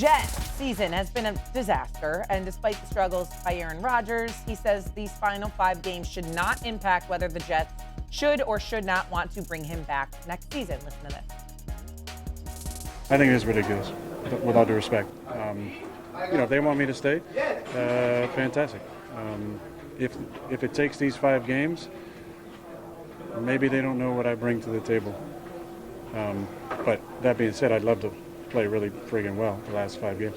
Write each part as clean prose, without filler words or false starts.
Jets season has been a disaster, and despite the struggles by Aaron Rodgers, he says these final 5 games should not impact whether the Jets should or should not want to bring him back next season. Listen to this. I think it is ridiculous, with all due respect. If they want me to stay, fantastic. If it takes these 5 games, maybe they don't know what I bring to the table. But that being said, I'd love to play really friggin' well the last 5 games.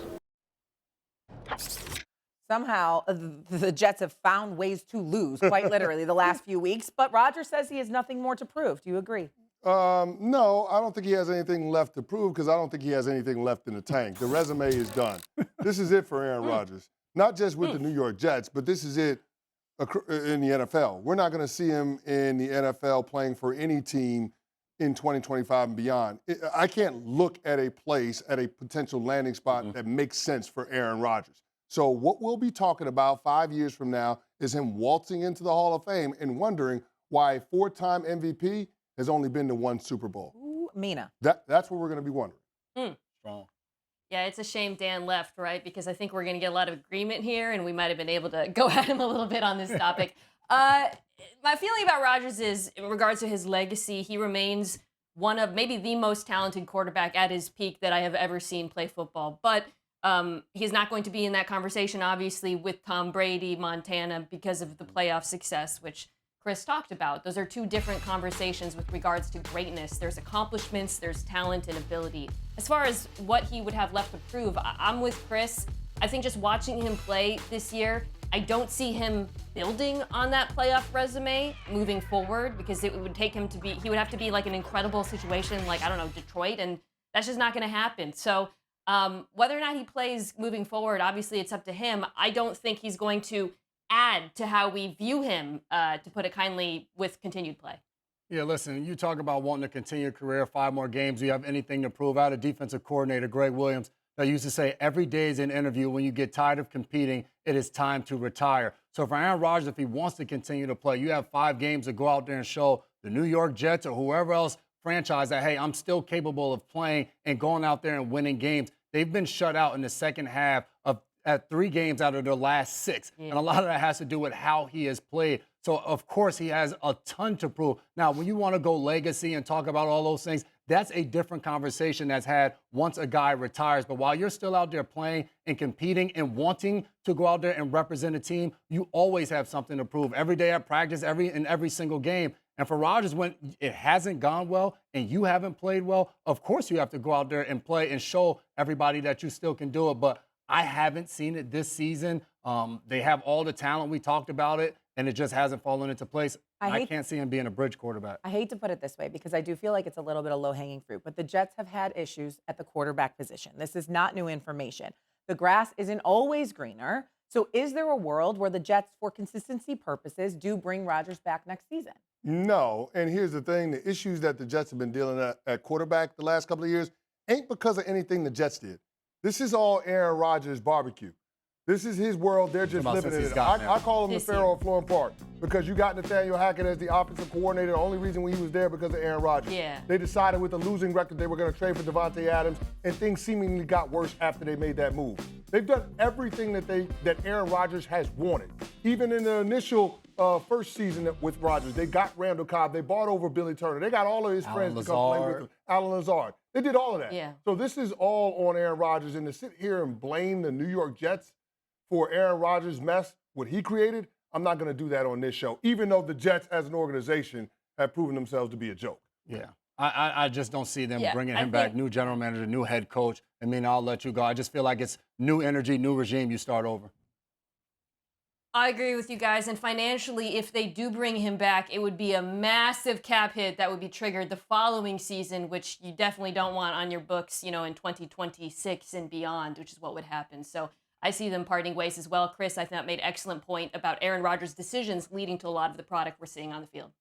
Somehow, the Jets have found ways to lose, quite literally, the last few weeks. But Rodgers says he has nothing more to prove. Do you agree? No, I don't think he has anything left to prove because I don't think he has anything left in the tank. The resume is done. This is it for Aaron Rodgers. Not just with the New York Jets, but this is it in the NFL. We're not going to see him in the NFL playing for any team in 2025 and beyond. I can't look at a place, at a potential landing spot that makes sense for Aaron Rodgers. So what we'll be talking about 5 years from now is him waltzing into the Hall of Fame and wondering why a 4-time MVP has only been to 1 Super Bowl. Ooh, Mina. That's what we're going to be wondering. Strong. Yeah, it's a shame Dan left, right? Because I think we're going to get a lot of agreement here, and we might have been able to go at him a little bit on this topic. My feeling about Rodgers is, in regards to his legacy, he remains one of maybe the most talented quarterback at his peak that I have ever seen play football. But he's not going to be in that conversation, obviously, with Tom Brady, Montana, because of the playoff success, which Chris talked about. Those are 2 different conversations with regards to greatness. There's accomplishments, there's talent and ability. As far as what he would have left to prove, I'm with Chris. I think just watching him play this year, I don't see him building on that playoff resume moving forward because it would take him to be, he would have to be like an incredible situation like, I don't know, Detroit, and that's just not going to happen. So whether or not he plays moving forward, obviously it's up to him. I don't think he's going to add to how we view him, to put it kindly, with continued play. Yeah, listen, you talk about wanting to continue your career, 5 more games, you have anything to prove. I had a defensive coordinator, Greg Williams, that used to say every day is an interview. When you get tired of competing, it is time to retire. So for Aaron Rodgers, if he wants to continue to play, you have 5 games to go out there and show the New York Jets or whoever else franchise that, hey, I'm still capable of playing and going out there and winning games. They've been shut out in the second half at 3 games out of their last 6. Yeah. And a lot of that has to do with how he has played. So, of course, he has a ton to prove. Now, when you want to go legacy and talk about all those things, that's a different conversation that's had once a guy retires. But while you're still out there playing and competing and wanting to go out there and represent a team, you always have something to prove. Every day at practice, every single game. And for Rodgers, when it hasn't gone well and you haven't played well, of course you have to go out there and play and show everybody that you still can do it. But I haven't seen it this season. They have all the talent. We talked about it, and it just hasn't fallen into place. I can't see him being a bridge quarterback. I hate to put it this way because I do feel like it's a little bit of low-hanging fruit, but the Jets have had issues at the quarterback position. This is not new information. The grass isn't always greener. So is there a world where the Jets, for consistency purposes, do bring Rodgers back next season? No, and here's the thing. The issues that the Jets have been dealing at quarterback the last couple of years ain't because of anything the Jets did. This is all Aaron Rodgers' barbecue. This is his world. They're just living in it. I call him the Pharaoh of Florham Park because you got Nathaniel Hackett as the offensive coordinator. The only reason he was there because of Aaron Rodgers. Yeah. They decided with a losing record they were going to trade for Devontae Adams, and things seemingly got worse after they made that move. They've done everything that Aaron Rodgers has wanted. Even in the initial first season with Rodgers, they got Randall Cobb. They bought over Billy Turner. They got all of his friends to come play with him. Alan Lazard. They did all of that. Yeah. So this is all on Aaron Rodgers. And to sit here and blame the New York Jets for Aaron Rodgers' mess, what he created, I'm not going to do that on this show, even though the Jets as an organization have proven themselves to be a joke. Yeah. I just don't see them bringing him back. New general manager, new head coach. I mean, I'll let you go. I just feel like it's new energy, new regime. You start over. I agree with you guys. And financially, if they do bring him back, it would be a massive cap hit that would be triggered the following season, which you definitely don't want on your books, in 2026 and beyond, which is what would happen. So I see them parting ways as well. Chris, I thought, made excellent point about Aaron Rodgers' decisions leading to a lot of the product we're seeing on the field.